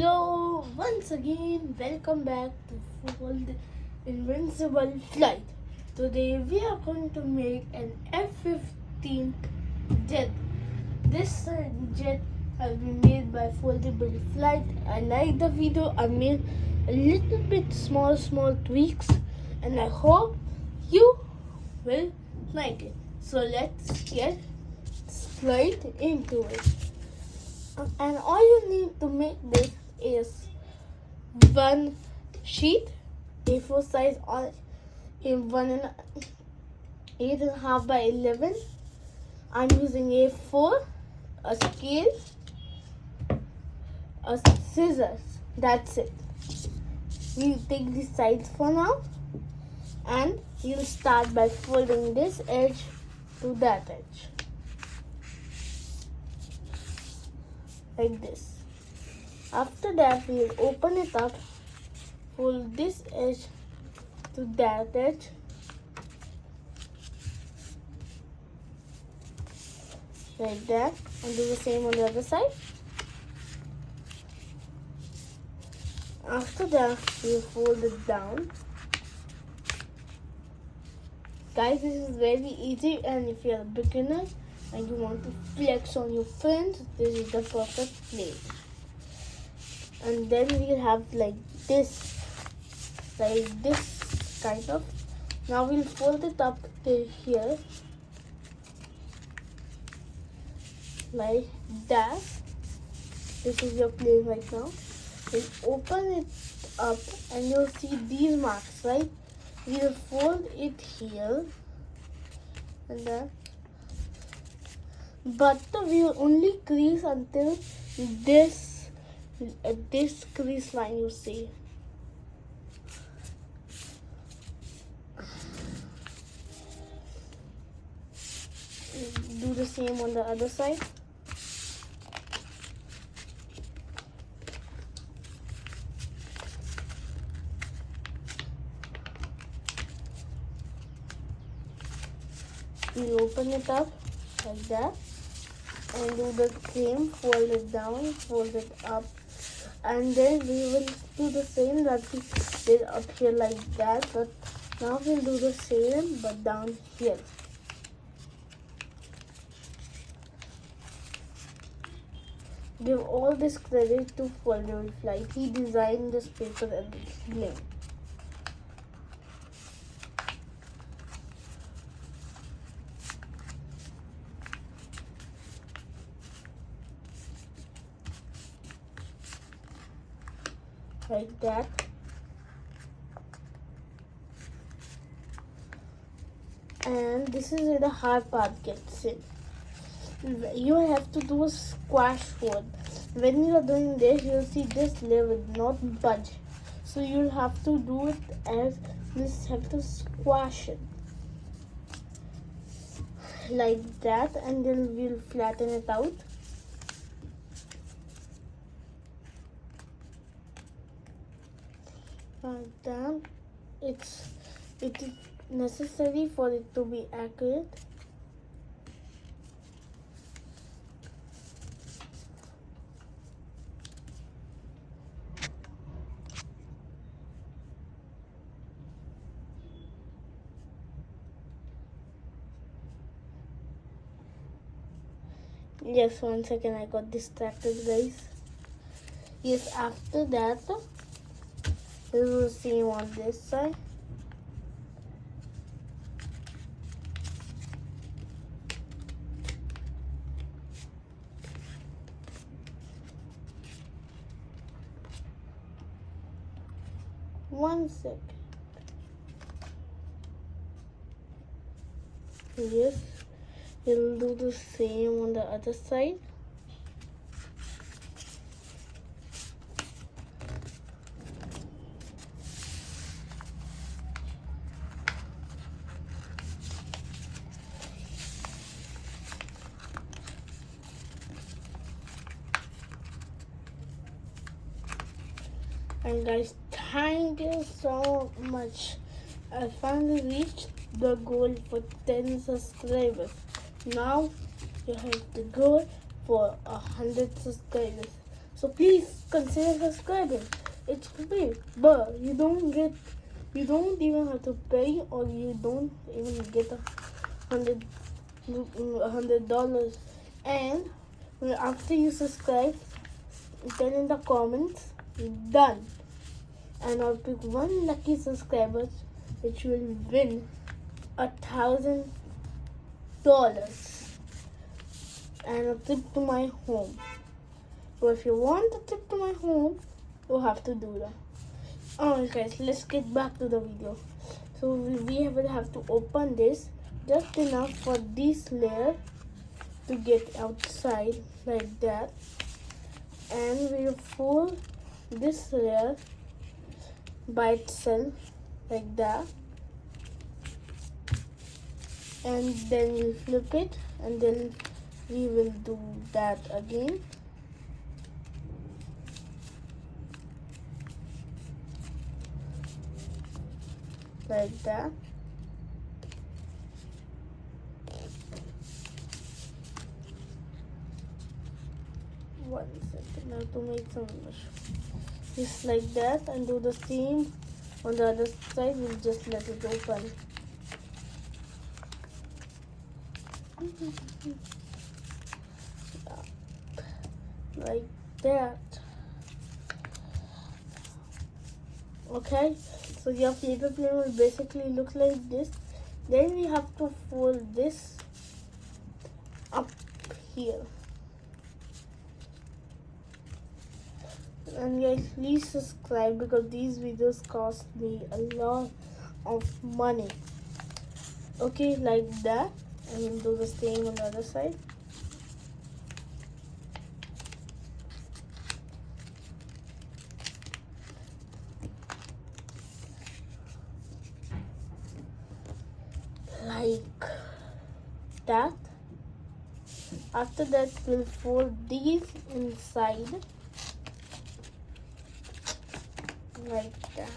Hello, once again, welcome back to Full Invincible Flight. Today we are going to make an F-15 jet. This jet has been made by Foldable Flight. I like the video. I made a little bit small tweaks, and I hope you will like it. So let's get straight into it. And all you need to make this is one sheet, A4 size, or in 8.5 by 11. I'm using A4, a scale, a scissors. That's it. We'll take the sides for now, and you'll start by folding this edge to that edge. Like this. After that, we'll open it up, fold this edge to that edge, like that, and do the same on the other side. After that, we'll fold it down. Guys, this is very easy, and if you're a beginner and you want to flex on your friends, this is the perfect place. And then we'll have like this kind of. Now we'll fold it up till here, like that. This is your plane right now. We'll open it up and you'll see these marks, right? We'll fold it here and then. But we will only crease until this crease line, you see. Do the same on the other side. We open it up like that. And do the same, fold it down, fold it up, and then we will do the same that we did up here like that, but now we'll do the same but down here. Give all this credit to Foldable Flight. He designed this paper and this plane. Like that. And this is where the hard part gets in. You have to do a squash fold. When you are doing this, you'll see this layer will not budge. So you'll have to do it as this, have to squash it. Like that, and then we'll flatten it out. Like that. It is necessary for it to be accurate. Yes, 1 second, I got distracted, guys. Yes, after that, we will see on this side. One second. Yes, we'll do the same on the other side. And guys, thank you so much. I finally reached the goal for 10 subscribers. Now you have the goal for 100 subscribers. So please consider subscribing. It's free, but you don't even have to pay, or you don't even get $100. And after you subscribe, tell in the comments done, and I'll pick one lucky subscriber which will win $1,000 and a trip to my home. So if you want a trip to my home, you have to do that. Alright guys, let's get back to the video. So we will have to open this just enough for this layer to get outside like that, and we'll fold this layer by itself like that, and then we'll flip it, and then we will do that again. Like that. One second, I have to make some just like that, and do the same on the other side. We'll just let it open. Like that. Okay, so your paper plane will basically look like this. Then we have to fold this up here. And guys, please subscribe because these videos cost me a lot of money. Okay, like that. And we'll do the same on the other side. Like that. After that, we'll fold these inside like that.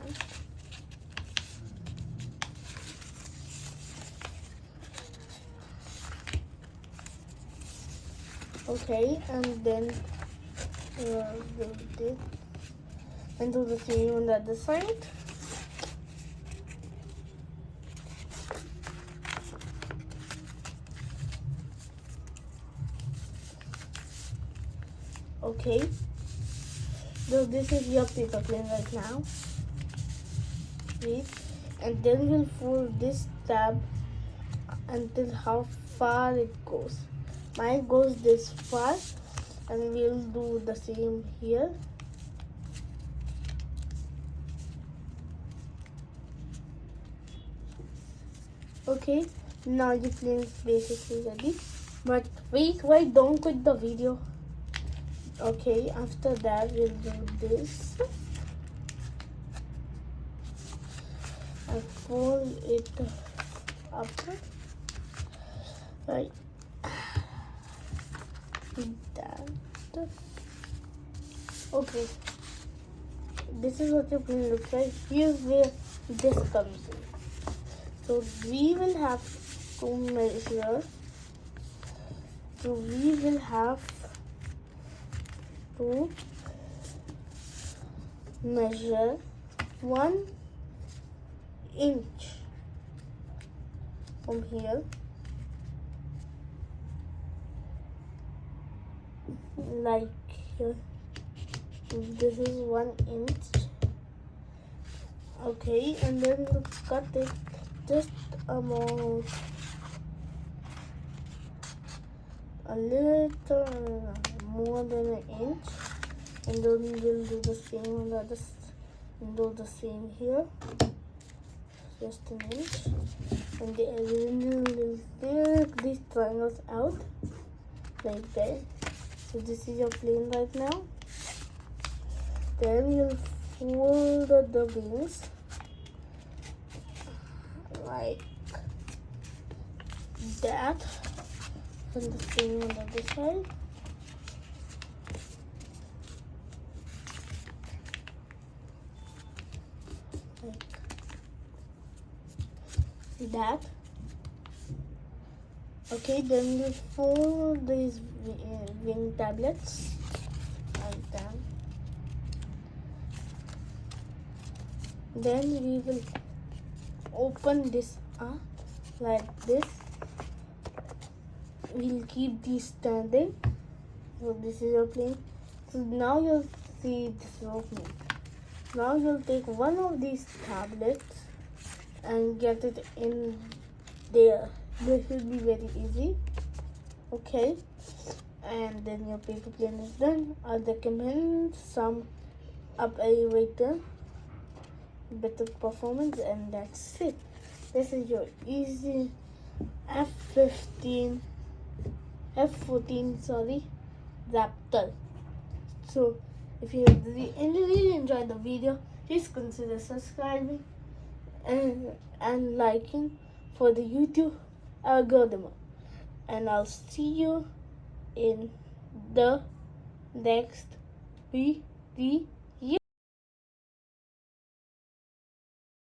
Okay, and then do this and do the same on the other side. Okay, so this is your paper plane right now. Wait, and then we'll fold this tab until how far it goes. Mine goes this far, and we'll do the same here. Okay, now the plane is basically ready. But wait, don't quit the video. Okay, after that we'll do this and fold it up like that. Okay, this is what your plane looks like. Here's where this comes in. So we will have to measure. So we will have to measure 1 inch from here, like here. This is 1 inch. Okay, and then we'll cut it just about a little more than 1 inch, and then we'll do the same on the other and do the same here, just 1 inch, and then we'll take these triangles out like that. So this is your plane right now. Then you'll fold the wings like that, and the same on the other side. Like that. Okay, then we fold these wing tablets like stand. Then we will open this up like this. We'll keep these standing. So this is your plane. So now you'll see this opening. Now you'll take one of these tablets and get it in there. This will be very easy. Okay. And then your paper plane is done. I recommend some up elevator, better performance, and that's it. This is your easy F-14 Raptor. So if you really enjoyed the video, please consider subscribing and liking for the YouTube algorithm. And I'll see you in the next video.